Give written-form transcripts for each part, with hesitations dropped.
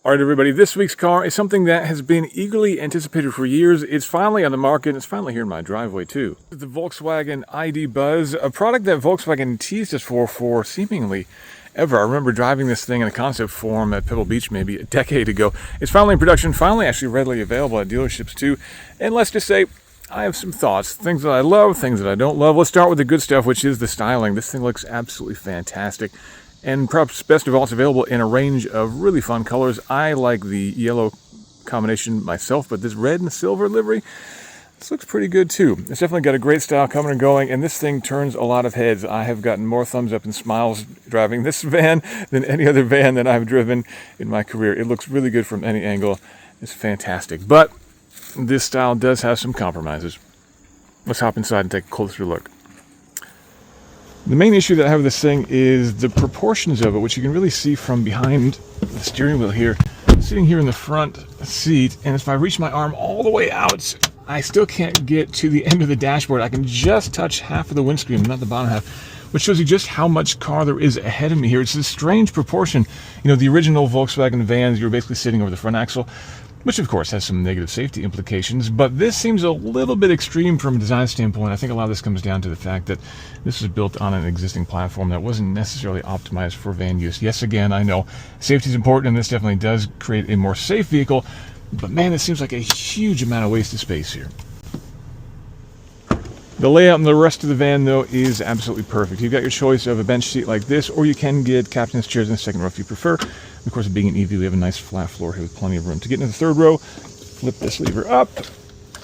All right, everybody, this week's car is something that has been eagerly anticipated for years. It's finally on the market, and it's finally here in my driveway, too. The Volkswagen ID Buzz, a product that Volkswagen teased us for seemingly ever. I remember driving this thing in a concept form at Pebble Beach maybe a decade ago. It's finally in production, finally actually readily available at dealerships, too. And let's just say, I have some thoughts, things that I love, things that I don't love. Let's start with the good stuff, which is the styling. This thing looks absolutely fantastic. And perhaps best of all, it's available in a range of really fun colors. I like the yellow combination myself, but this red and silver livery, this looks pretty good too. It's definitely got a great style coming and going, and this thing turns a lot of heads. I have gotten more thumbs up and smiles driving this van than any other van that I've driven in my career. It looks really good from any angle. It's fantastic. But this style does have some compromises. Let's hop inside and take a closer look. The main issue that I have with this thing is the proportions of it, which you can really see from behind the steering wheel here. I'm sitting here in the front seat, and if I reach my arm all the way out, I still can't get to the end of the dashboard. I can just touch half of the windscreen, not the bottom half, which shows you just how much car there is ahead of me here. It's a strange proportion. You know, the original Volkswagen vans, you were basically sitting over the front axle, which of course has some negative safety implications, but this seems a little bit extreme from a design standpoint. I think a lot of this comes down to the fact that this was built on an existing platform that wasn't necessarily optimized for van use. Yes, again, I know safety is important, and this definitely does create a more safe vehicle, but man, it seems like a huge amount of wasted space here. The layout in the rest of the van, though, is absolutely perfect. You've got your choice of a bench seat like this, or you can get captain's chairs in the second row if you prefer. Of course, being an EV, we have a nice flat floor here with plenty of room. To get into the third row, flip this lever up,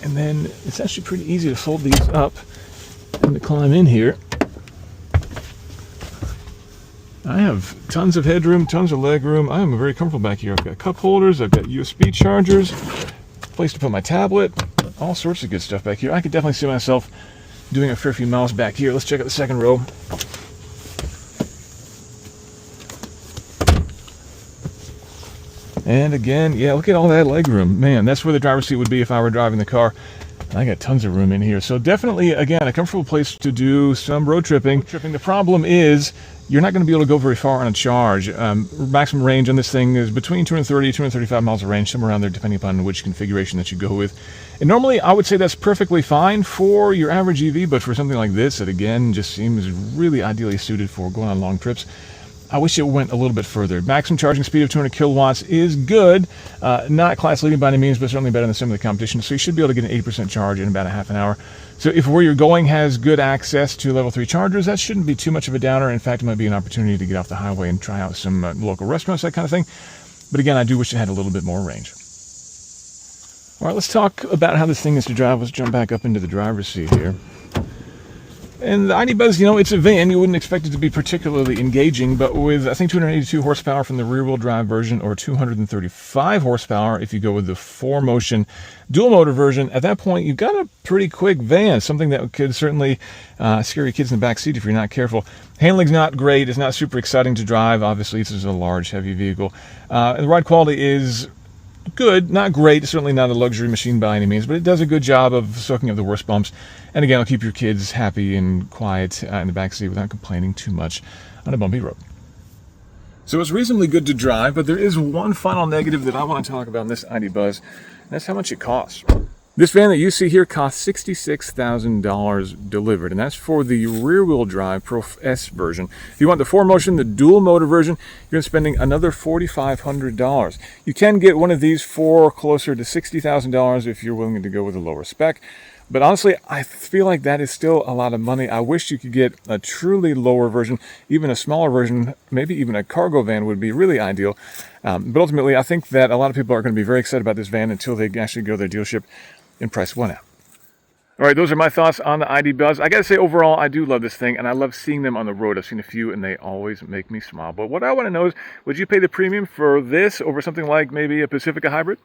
and then it's actually pretty easy to fold these up and to climb in here. I have tons of headroom, tons of leg room. I am very comfortable back here. I've got cup holders, I've got USB chargers, place to put my tablet, all sorts of good stuff back here. I could definitely see myself doing a fair few miles back here. Let's check out the second row. And again, yeah, look at all that leg room. Man, that's where the driver's seat would be if I were driving the car. I got tons of room in here. So definitely, again, a comfortable place to do some road tripping. The problem is you're not going to be able to go very far on a charge. Maximum range on this thing is between 230 and 235 miles of range, somewhere around there, depending upon which configuration that you go with. And normally, I would say that's perfectly fine for your average EV, but for something like this, that again just seems really ideally suited for going on long trips, I wish it went a little bit further. Maximum charging speed of 200 kilowatts is good. Not class leading by any means, but certainly better than some of the competition. So you should be able to get an 80% charge in about a half an hour. So if where you're going has good access to level 3 chargers, that shouldn't be too much of a downer. In fact, it might be an opportunity to get off the highway and try out some local restaurants, that kind of thing. But again, I do wish it had a little bit more range. All right, let's talk about how this thing is to drive. Let's jump back up into the driver's seat here. And the ID Buzz, you know, it's a van. You wouldn't expect it to be particularly engaging, but with, I think, 282 horsepower from the rear-wheel drive version, or 235 horsepower if you go with the 4Motion dual-motor version, at that point, you've got a pretty quick van, something that could certainly scare your kids in the back seat if you're not careful. Handling's not great. It's not super exciting to drive. Obviously, this is a large, heavy vehicle. And the ride quality is good, not great, certainly not a luxury machine by any means, but it does a good job of soaking up the worst bumps. And again, it'll keep your kids happy and quiet in the backseat without complaining too much on a bumpy road. So it's reasonably good to drive, but there is one final negative that I want to talk about in this ID Buzz, and that's how much it costs. This van that you see here costs $66,000 delivered, and that's for the rear-wheel drive Pro S version. If you want the 4Motion, the dual-motor version, you're spending another $4,500. You can get one of these for closer to $60,000 if you're willing to go with a lower spec. But honestly, I feel like that is still a lot of money. I wish you could get a truly lower version, even a smaller version, maybe even a cargo van would be really ideal. But ultimately, I think that a lot of people are going to be very excited about this van until they actually go to their dealership and price one out. All right, those are my thoughts on the ID Buzz. I got to say, overall, I do love this thing, and I love seeing them on the road. I've seen a few, and they always make me smile. But what I want to know is, would you pay the premium for this over something like maybe a Pacifica Hybrid?